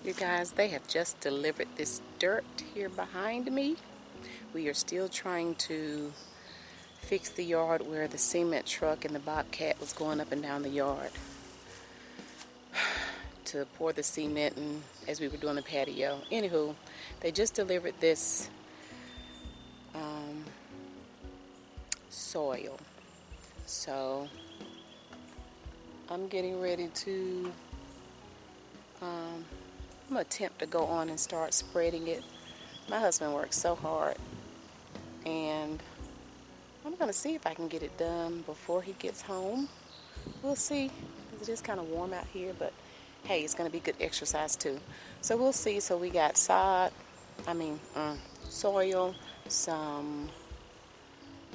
You guys, they have just delivered this dirt here behind me. We are still trying to fix the yard where the cement truck and the bobcat was going up and down the yard to pour the cement and as we were doing the patio. Anywho, they just delivered this soil. So I'm getting ready to I'm gonna attempt to go on and start spreading it. My husband works so hard, and I'm gonna see if I can get it done before he gets home. We'll see, because it is kind of warm out here, but hey, it's gonna be good exercise too. So we'll see. So we got soil, some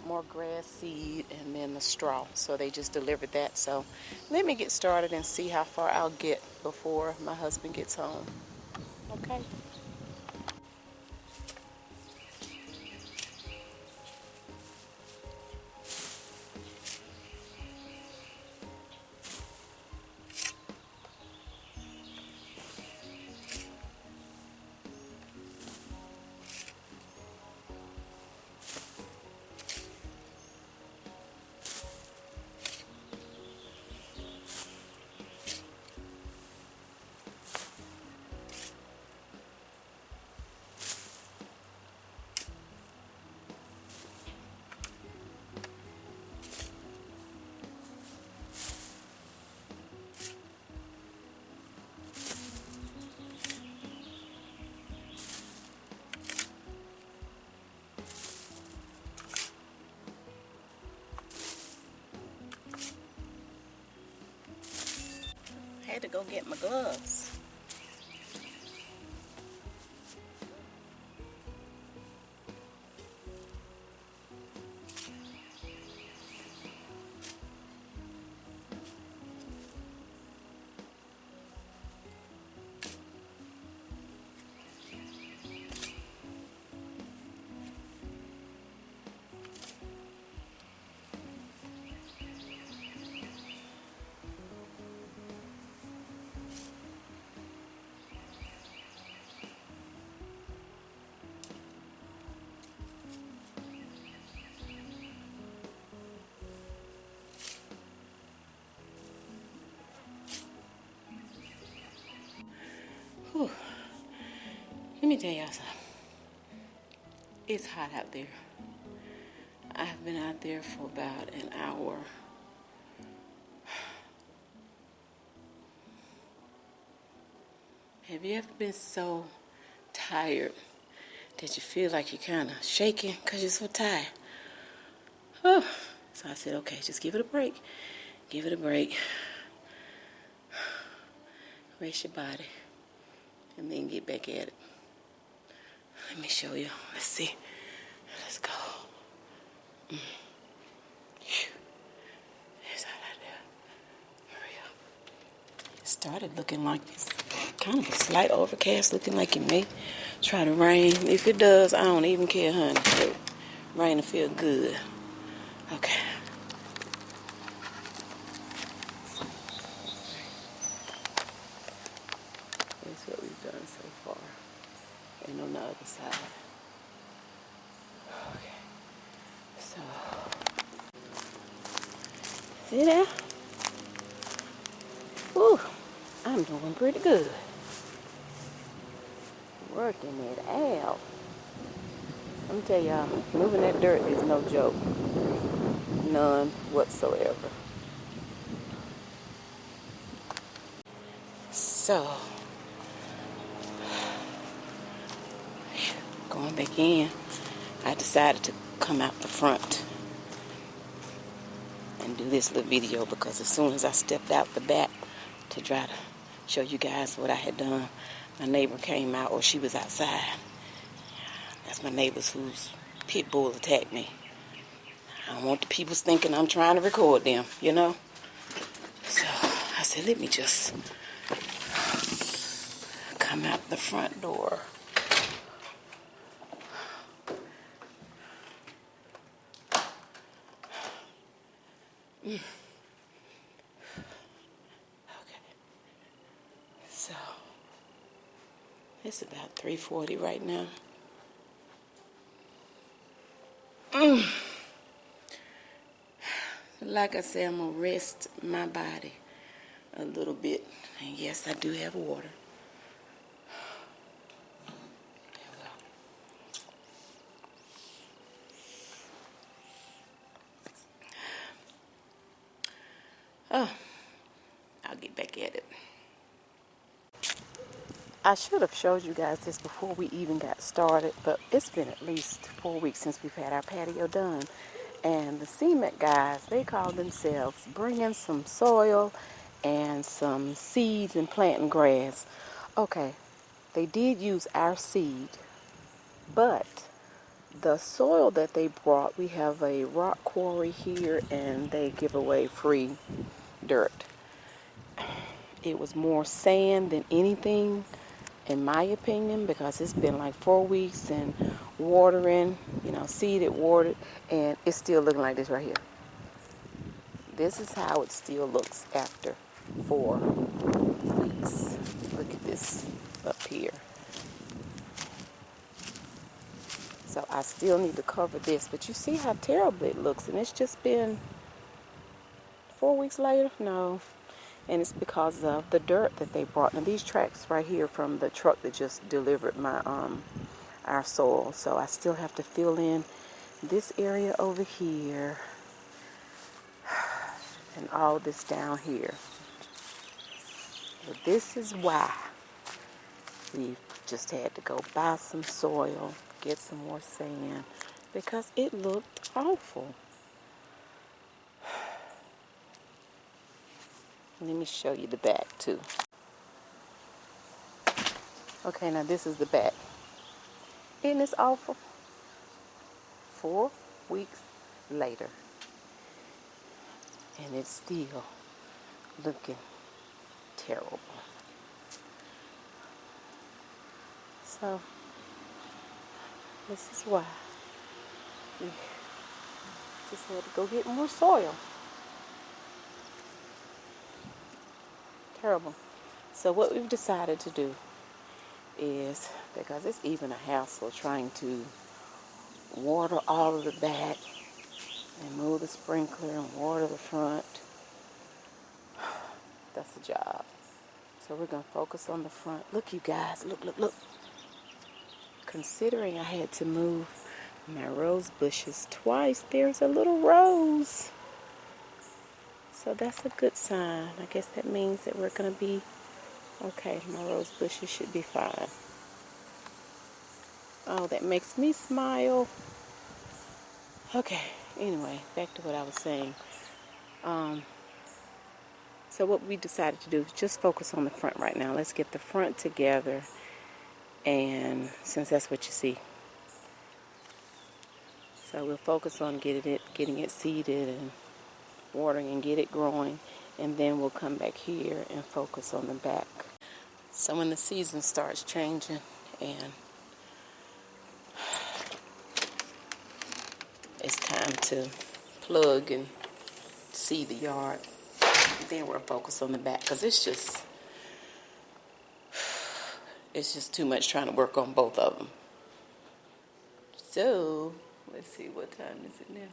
more grass seed, and then the straw. So they just delivered that. So let me get started and see how far I'll get before my husband gets home. Okay. I had to go get my gloves. Whew. Let me tell y'all something. It's hot out there. I've been out there for about an hour. Have you ever been so tired that you feel like you're kind of shaking because you're so tired? Oh. So I said, okay, just give it a break. Give it a break. Rest your body. And then get back at it. Let me show you. Let's see. Let's go. It's hot out there. Hurry up. It started looking like it's kind of a slight overcast, looking like it may try to rain. If it does, I don't even care, honey. It rain will feel good. Okay. That's what we've done so far. And on the other side. Okay. So, see there? Whew, I'm doing pretty good. Working it out. Let me tell y'all, moving that dirt is no joke. None whatsoever. So, going back in, I decided to come out the front and do this little video because as soon as I stepped out the back to try to show you guys what I had done, my neighbor came out, or she was outside. That's my neighbors whose pit bull attacked me. I don't want the people thinking I'm trying to record them, you know? So I said, let me just come out the front door. Okay. So It's about 3:40 right now. Like I said, I'm going to rest my body a little bit. And yes, I do have water. Oh, I'll get back at it. I should have showed you guys this before we even got started, but it's been at least 4 weeks since we've had our patio done. And the cement guys, they call themselves bringing some soil and some seeds and planting grass. Okay, they did use our seed, but the soil that they brought, we have a rock quarry here and they give away free dirt. It was more sand than anything, in my opinion, because it's been like 4 weeks and watering, seeded, watered, and it's still looking like this right here. This is how it still looks after 4 weeks. Look at this up here. So I still need to cover this, but you see how terrible it looks, and it's just been 4 weeks later? No. And it's because of the dirt that they brought. Now these tracks right here from the truck that just delivered my our soil. So I still have to fill in this area over here and all this down here. But this is why we just had to go buy some soil, get some more sand, because it looked awful. Let me show you the back too. Okay, now this is the back. Isn't this awful? 4 weeks later, and it's still looking terrible. So this is why we just had to go get more soil. Terrible. So what we've decided to do is, because it's even a hassle trying to water all of the back and move the sprinkler and water the front, that's a job. So we're going to focus on the front. Look, you guys, look. Considering I had to move my rose bushes twice, there's a little rose. So that's a good sign. I guess that means that we're going to be okay. My rose bushes should be fine. Oh, that makes me smile. Okay, anyway, back to what I was saying. So what we decided to do is just focus on the front right now. Let's get the front together, and since that's what you see. So we'll focus on getting it seeded and watering and get it growing, and then we'll come back here and focus on the back. So when the season starts changing and it's time to plug and seed the yard, then we'll focus on the back, because it's just too much trying to work on both of them. So let's see, what time is it now?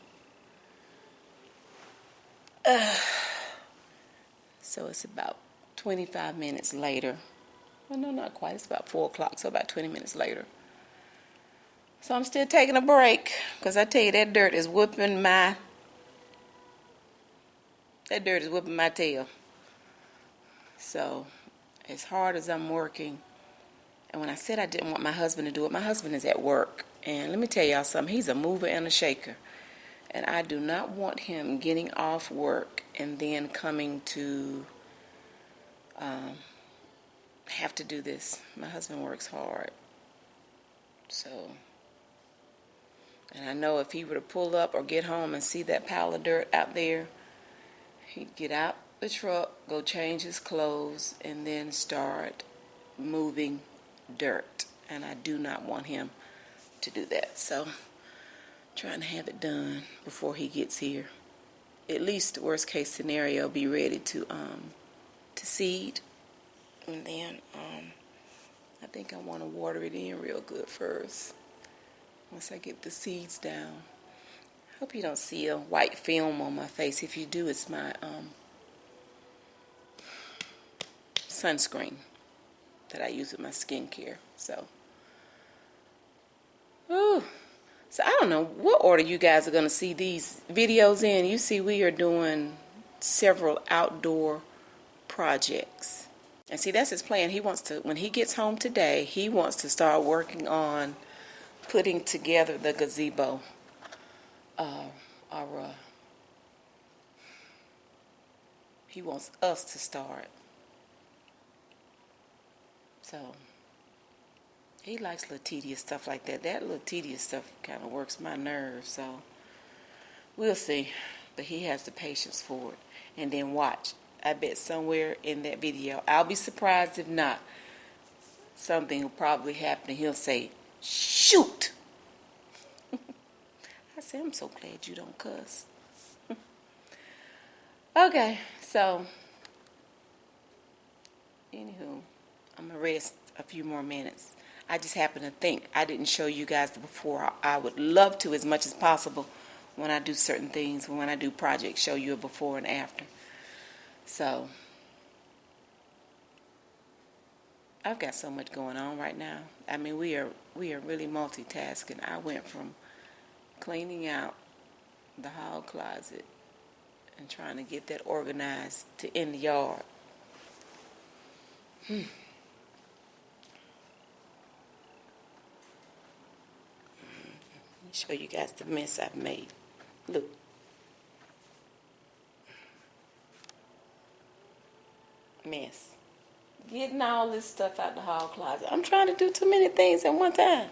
So it's about 25 minutes later. Well, no, not quite. It's about 4 o'clock, so about 20 minutes later. So I'm still taking a break, because I tell you, that dirt is whipping my tail. So as hard as I'm working, and when I said I didn't want my husband to do it, my husband is at work. And let me tell y'all something, he's a mover and a shaker. And I do not want him getting off work and then coming to have to do this. My husband works hard. So, and I know if he were to pull up or get home and see that pile of dirt out there, he'd get out the truck, go change his clothes, and then start moving dirt. And I do not want him to do that. So, trying to have it done before he gets here. At least, worst case scenario, be ready to seed. And then I think I want to water it in real good first, once I get the seeds down. Hope you don't see a white film on my face. If you do, it's my sunscreen that I use with my skincare. So, ooh. So I don't know what order you guys are going to see these videos in. You see, we are doing several outdoor projects. And see, that's his plan. He wants to, when he gets home today, he wants to start working on putting together the gazebo. He wants us to start. So he likes little tedious stuff like that. That little tedious stuff kind of works my nerves. So we'll see. But he has the patience for it. And then watch. I bet somewhere in that video, I'll be surprised if not, something will probably happen and he'll say, shoot! I said, I'm so glad you don't cuss. Okay, so, anywho, I'm going to rest a few more minutes. I just happen to think I didn't show you guys the before. I would love to, as much as possible, when I do certain things, when I do projects, show you a before and after. So, I've got so much going on right now. I mean, we are really multitasking. I went from cleaning out the hall closet and trying to get that organized to in the yard. Let me show you guys the mess I've made. Look. Mess. Getting all this stuff out the hall closet. I'm trying to do too many things at one time.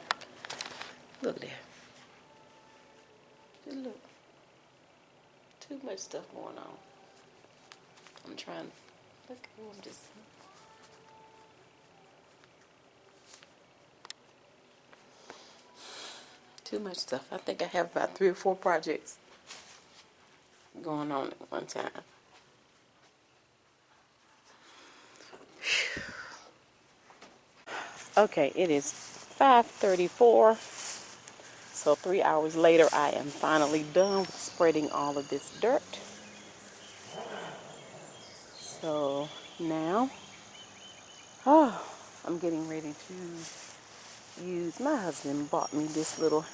Look there. Just look. Too much stuff going on. I'm trying. Look, I'm just. Too much stuff. I think I have about 3 or 4 projects going on at one time. Okay, it is 5:34. So 3 hours later, I am finally done with spreading all of this dirt. So now, I'm getting ready to use, my husband bought me this little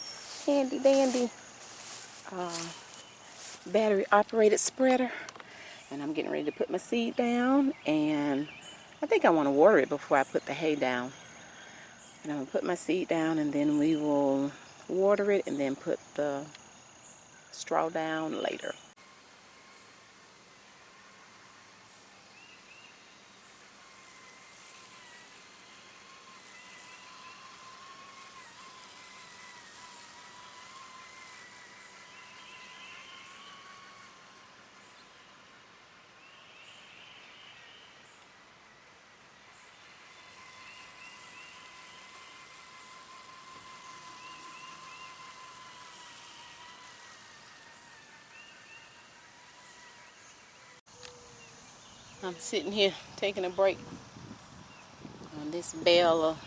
handy dandy battery operated spreader. And I'm getting ready to put my seed down, and I think I want to water it before I put the hay down. And I'm going to put my seed down, and then we will water it and then put the straw down later. I'm sitting here taking a break on this bale of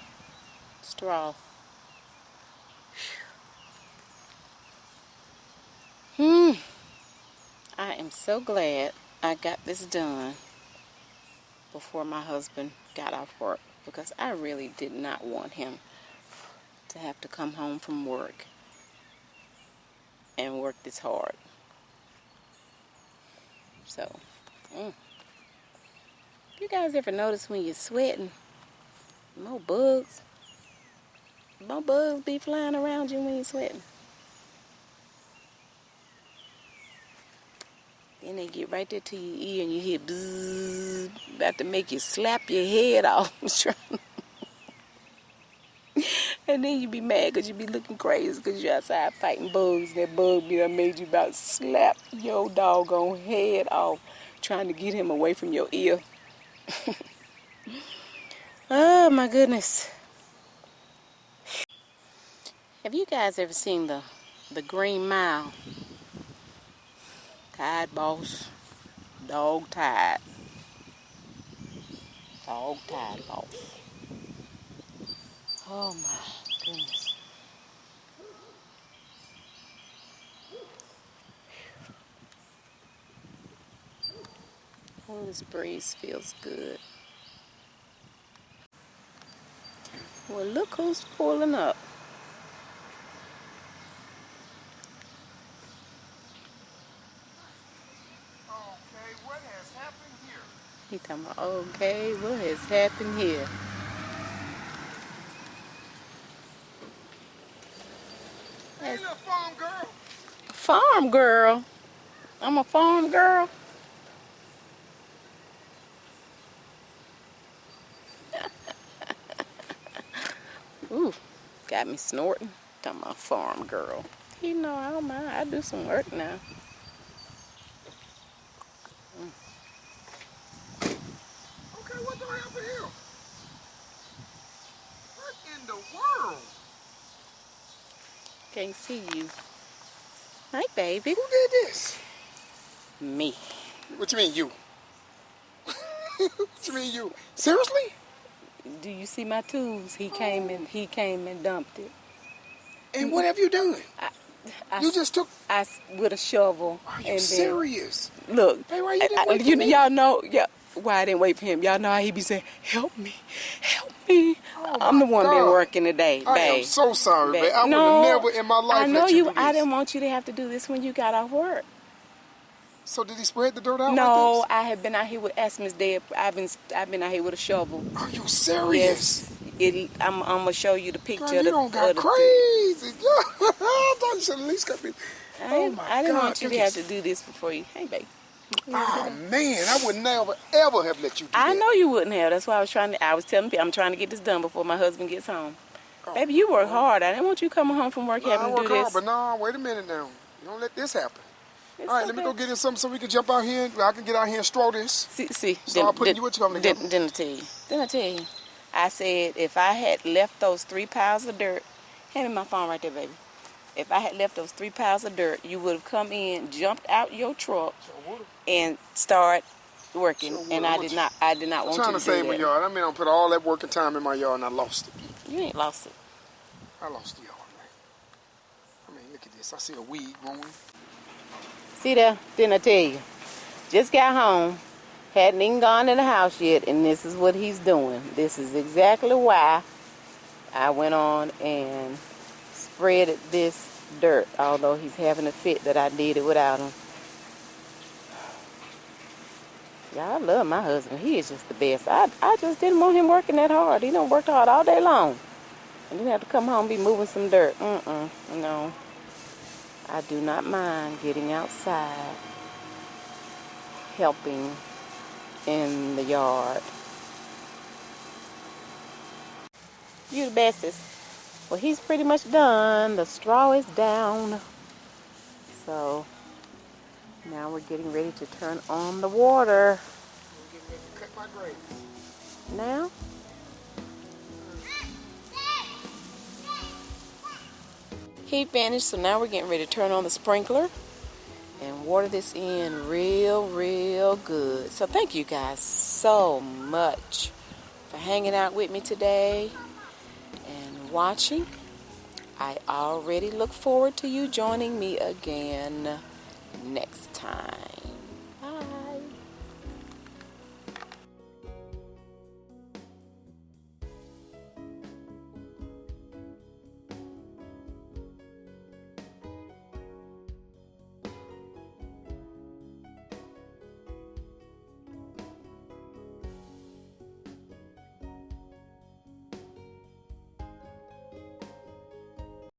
straw. I am so glad I got this done before my husband got off work, because I really did not want him to have to come home from work and work this hard. So, you guys ever notice when you're sweating, more bugs be flying around you when you're sweating? Then they get right there to your ear and you hear bzzz, about to make you slap your head off. And then you be mad because you be looking crazy because you're outside fighting bugs. That bug be done made you about to slap your doggone head off trying to get him away from your ear. Oh my goodness. Have you guys ever seen the Green Mile? Tide Boss, Dog Tide. Dog Tide Boss. Oh my goodness. Oh, this breeze feels good. Well, look who's pulling up. Okay, what has happened here? He talking about, okay, what has happened here? Hey, little farm girl. Farm girl. I'm a farm girl. Ooh, got me snorting. Talking about farm girl. You know, I don't mind. I do some work now. Okay, what the hell here? What in the world? Can't see you. Hi, baby. Who did this? Me. What you mean, you? What you mean, you? Seriously? Do you see my tools? He came and dumped it. And what have you done? You just took... With a shovel. Are you and serious? Then, look. Hey, why you didn't wait for me? Y'all know, why I didn't wait for him. Y'all know how he be saying, help me, help me. Oh, I'm the one God. been working today, babe. I am so sorry, babe. I would No, have never in my life I know let you do this. I didn't want you to have to do this when you got off work. So did he spread the dirt out No, like this? I have been out here with Asmus dead. I've been out here with a shovel. Are you serious? Yes. I'm gonna show you the picture. Girl, you don't got crazy. I thought you should at least got me. Oh my God! I didn't want you to have to do this before you. Hey, babe. Oh man, I would never ever have let you do that. I know you wouldn't have. That's why I was telling people I'm trying to get this done before my husband gets home. Oh, baby, you work hard. I didn't want you coming home from work having I to do work hard, this. but no, wait a minute now. You don't let this happen. It's All right, okay. let me go get in something so we can jump out here and I can get out here and straw this. See. Start putting you what you coming together. Didn't I tell you? I said if I had left those 3 piles of dirt, hand me my phone right there, baby. If I had left those 3 piles of dirt, you would have come in, jumped out your truck, and start working. And I did not want you to do that. I'm trying to save my yard. I mean, I put all that work and time in my yard and I lost it. You ain't lost it. I lost the yard, man. I mean, look at this. I see a weed growing. See there? Didn't I tell you? Just got home. Hadn't even gone in the house yet, and this is what he's doing. This is exactly why I went on and spreaded this dirt, although he's having a fit that I did it without him. Yeah, I love my husband. He is just the best. I just didn't want him working that hard. He done worked hard all day long. And then have to come home and be moving some dirt. No. I do not mind getting outside, helping in the yard. You the bestest. Well, he's pretty much done. The straw is down. So now we're getting ready to turn on the water. I'm getting ready to cut my grass. Now? He finished, so now we're getting ready to turn on the sprinkler and water this in real good. So thank you guys so much for hanging out with me today and watching. I already look forward to you joining me again next time.